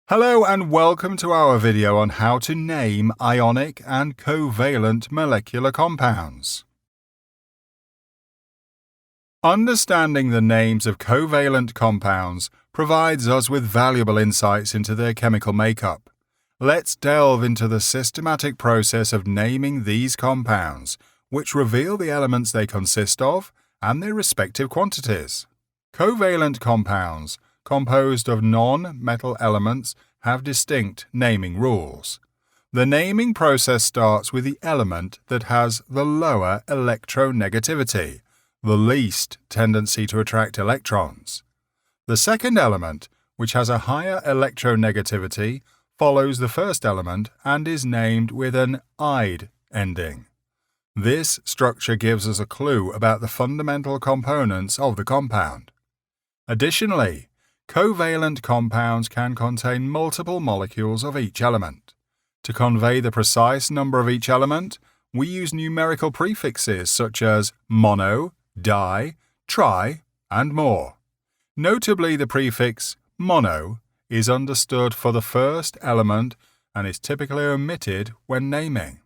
Hello and welcome to our video on how to name ionic and covalent molecular compounds. Understanding the names of covalent compounds provides us with valuable insights into their chemical makeup. Let's delve into the systematic process of naming these compounds, which reveal the elements they consist of and their respective quantities. Covalent compounds, composed of non-metal elements, have distinct naming rules. The naming process starts with the element that has the lower electronegativity, the least tendency to attract electrons. The second element, which has a higher electronegativity, follows the first element and is named with an "ide" ending. This structure gives us a clue about the fundamental components of the compound. Additionally, covalent compounds can contain multiple molecules of each element. To convey the precise number of each element, we use numerical prefixes such as mono, di, tri, and more. Notably, the prefix mono is understood for the first element and is typically omitted when naming.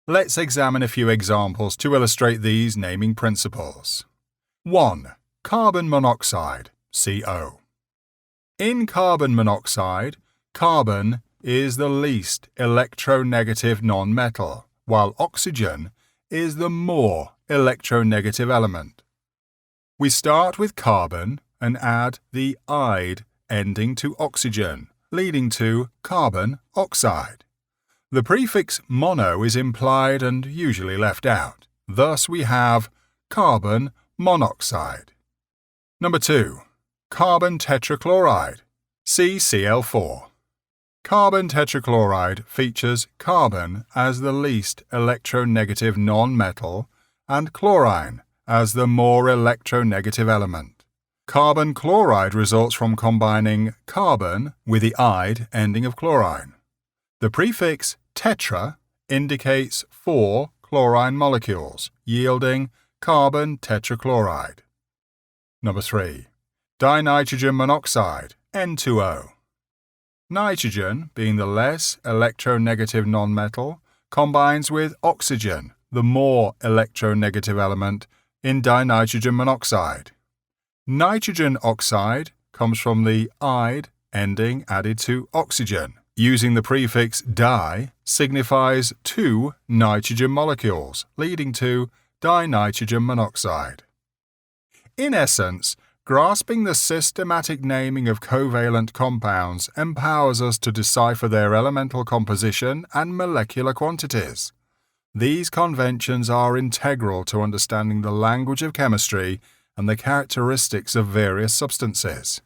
Let's examine a few examples to illustrate these naming principles. 1. Carbon monoxide, CO. In carbon monoxide, carbon is the least electronegative nonmetal, while oxygen is the more electronegative element. We start with carbon and add the "ide" ending to oxygen, leading to carbon oxide. The prefix mono is implied and usually left out. Thus we have carbon monoxide. Number 2. Carbon tetrachloride, CCl4. Carbon tetrachloride features carbon as the least electronegative nonmetal and chlorine as the more electronegative element. Carbon chloride results from combining carbon with the "ide" ending of chlorine. The prefix tetra indicates 4 chlorine molecules, yielding carbon tetrachloride. Number 3. Dinitrogen monoxide, N2O. Nitrogen, being the less electronegative nonmetal, combines with oxygen, the more electronegative element, in dinitrogen monoxide. Nitrogen oxide comes from the "ide" ending added to oxygen. Using the prefix di signifies 2 nitrogen molecules, leading to dinitrogen monoxide. In essence, grasping the systematic naming of covalent compounds empowers us to decipher their elemental composition and molecular quantities. These conventions are integral to understanding the language of chemistry and the characteristics of various substances.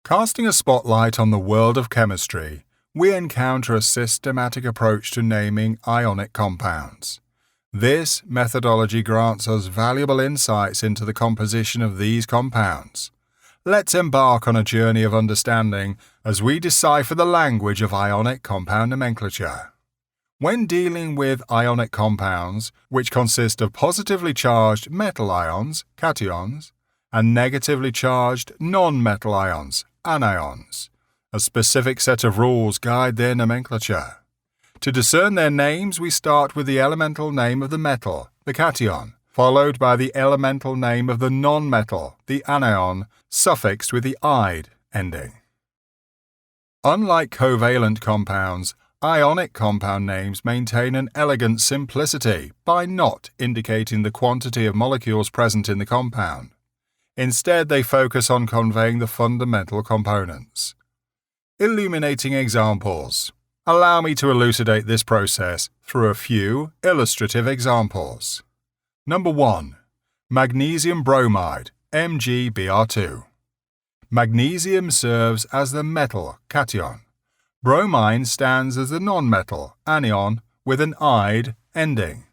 Casting a spotlight on the world of chemistry, we encounter a systematic approach to naming ionic compounds. This methodology grants us valuable insights into the composition of these compounds. Let's embark on a journey of understanding as we decipher the language of ionic compound nomenclature. When dealing with ionic compounds, which consist of positively charged metal ions, cations, and negatively charged non-metal ions, anions, a specific set of rules guide their nomenclature. To discern their names, we start with the elemental name of the metal, the cation, followed by the elemental name of the non-metal, the anion, suffixed with the "ide" ending. Unlike covalent compounds, ionic compound names maintain an elegant simplicity by not indicating the quantity of molecules present in the compound. Instead, they focus on conveying the fundamental components. Illuminating examples. Allow me to elucidate this process through a few illustrative examples. Number 1. Magnesium bromide, MgBr2. Magnesium serves as the metal cation. Bromine stands as the non-metal anion with an "ide" ending.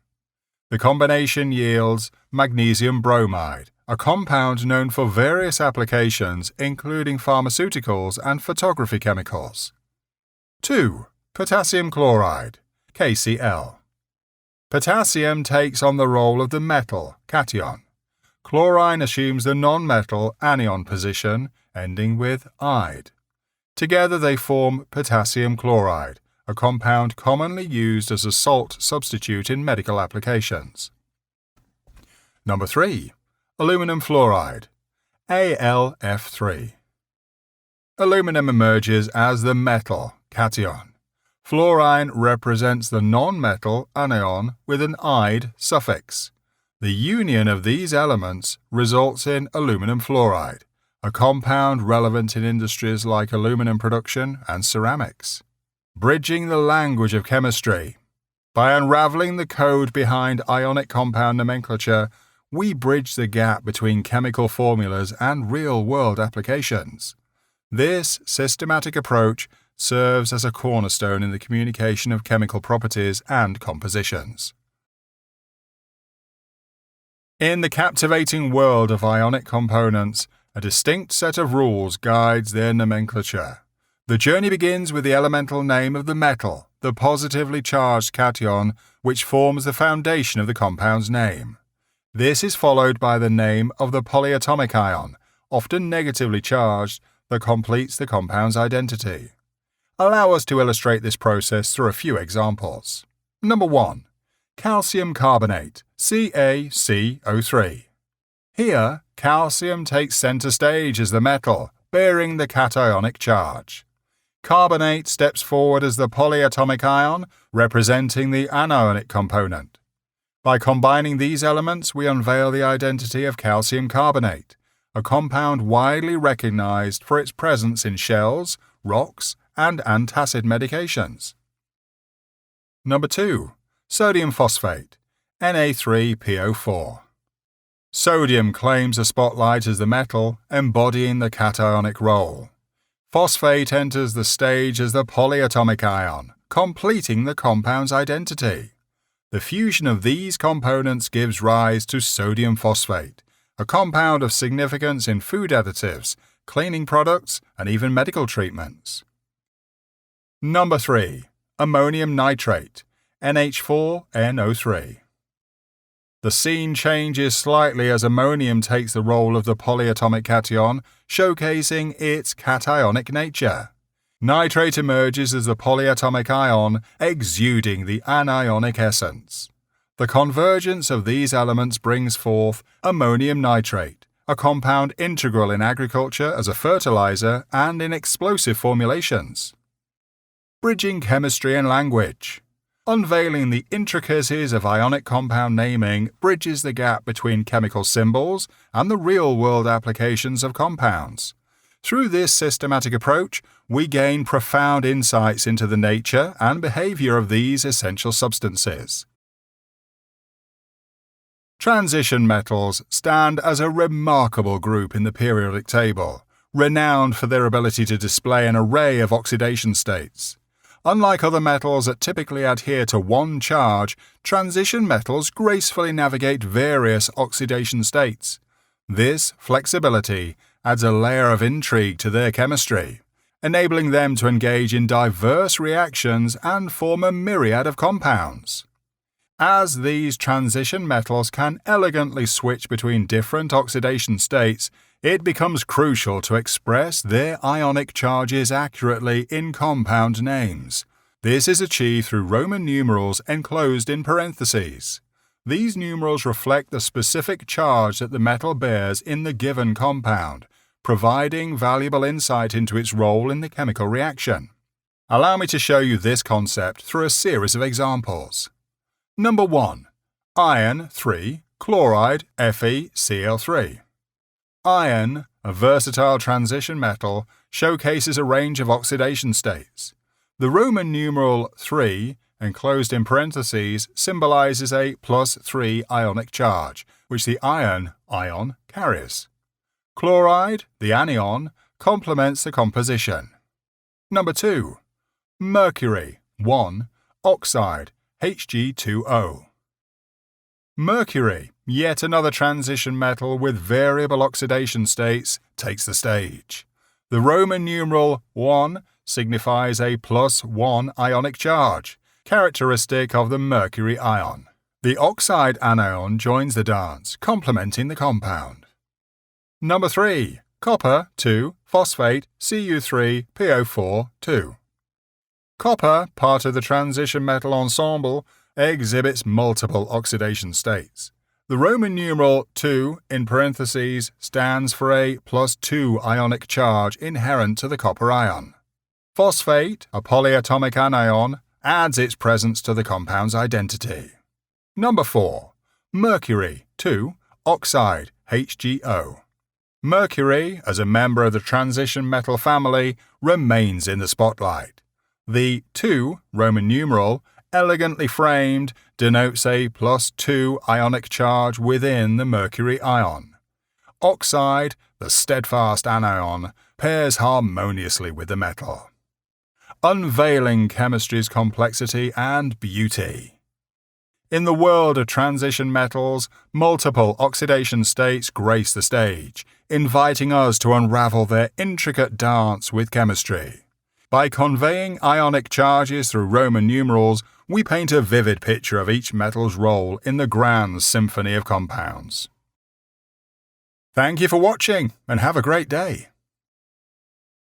The combination yields magnesium bromide, a compound known for various applications including pharmaceuticals and photography chemicals. 2. Potassium chloride, KCl. Potassium takes on the role of the metal cation. Chlorine assumes the nonmetal anion position, ending with "ide." Together they form potassium chloride, a compound commonly used as a salt substitute in medical applications. Number 3. Aluminum fluoride, AlF3. Aluminum emerges as the metal cation. Fluorine represents the non-metal anion with an "ide" suffix. The union of these elements results in aluminum fluoride, a compound relevant in industries like aluminum production and ceramics. Bridging the language of chemistry. By unraveling the code behind ionic compound nomenclature, we bridge the gap between chemical formulas and real-world applications. This systematic approach serves as a cornerstone in the communication of chemical properties and compositions. In the captivating world of ionic components, a distinct set of rules guides their nomenclature. The journey begins with the elemental name of the metal, the positively charged cation, which forms the foundation of the compound's name. This is followed by the name of the polyatomic ion, often negatively charged, that completes the compound's identity. Allow us to illustrate this process through a few examples. Number 1. Calcium carbonate, CaCO3. Here, calcium takes center stage as the metal, bearing the cationic charge. Carbonate steps forward as the polyatomic ion, representing the anionic component. By combining these elements, we unveil the identity of calcium carbonate, a compound widely recognized for its presence in shells, rocks, and antacid medications. Number 2. Sodium phosphate, Na3PO4. Sodium claims a spotlight as the metal, embodying the cationic role. Phosphate enters the stage as the polyatomic ion, completing the compound's identity. The fusion of these components gives rise to sodium phosphate, a compound of significance in food additives, cleaning products, and even medical treatments. Number 3. Ammonium nitrate, NH4NO3. The scene changes slightly as ammonium takes the role of the polyatomic cation, showcasing its cationic nature. Nitrate emerges as the polyatomic ion, exuding the anionic essence. The convergence of these elements brings forth ammonium nitrate, a compound integral in agriculture as a fertilizer and in explosive formulations. Bridging chemistry and language. Unveiling the intricacies of ionic compound naming bridges the gap between chemical symbols and the real-world applications of compounds. Through this systematic approach, we gain profound insights into the nature and behavior of these essential substances. Transition metals stand as a remarkable group in the periodic table, renowned for their ability to display an array of oxidation states. Unlike other metals that typically adhere to one charge, transition metals gracefully navigate various oxidation states. This flexibility adds a layer of intrigue to their chemistry, enabling them to engage in diverse reactions and form a myriad of compounds. As these transition metals can elegantly switch between different oxidation states, it becomes crucial to express their ionic charges accurately in compound names. This is achieved through Roman numerals enclosed in parentheses. These numerals reflect the specific charge that the metal bears in the given compound, providing valuable insight into its role in the chemical reaction. Allow me to show you this concept through a series of examples. Number 1. Iron 3 chloride FeCl3. Iron, a versatile transition metal, showcases a range of oxidation states. The Roman numeral 3, enclosed in parentheses, symbolizes a +3 ionic charge, which the iron ion carries. Chloride, the anion, complements the composition. Number 2. Mercury 1 oxide Hg2O. Mercury, yet another transition metal with variable oxidation states, takes the stage. The Roman numeral 1 signifies a +1 ionic charge, characteristic of the mercury ion. The oxide anion joins the dance, complementing the compound. Number 3. Copper 2 phosphate Cu3PO4 2. Copper, part of the transition metal ensemble, exhibits multiple oxidation states. The Roman numeral 2 in parentheses stands for a +2 ionic charge inherent to the copper ion. Phosphate, a polyatomic anion, adds its presence to the compound's identity. Number 4. Mercury 2 oxide HgO. Mercury, as a member of the transition metal family, remains in the spotlight. The 2 Roman numeral, elegantly framed, denotes a +2 ionic charge within the mercury ion. Oxide, the steadfast anion, pairs harmoniously with the metal, unveiling chemistry's complexity and beauty. In the world of transition metals, multiple oxidation states grace the stage, inviting us to unravel their intricate dance with chemistry. By conveying ionic charges through Roman numerals, we paint a vivid picture of each metal's role in the grand symphony of compounds. Thank you for watching, and have a great day.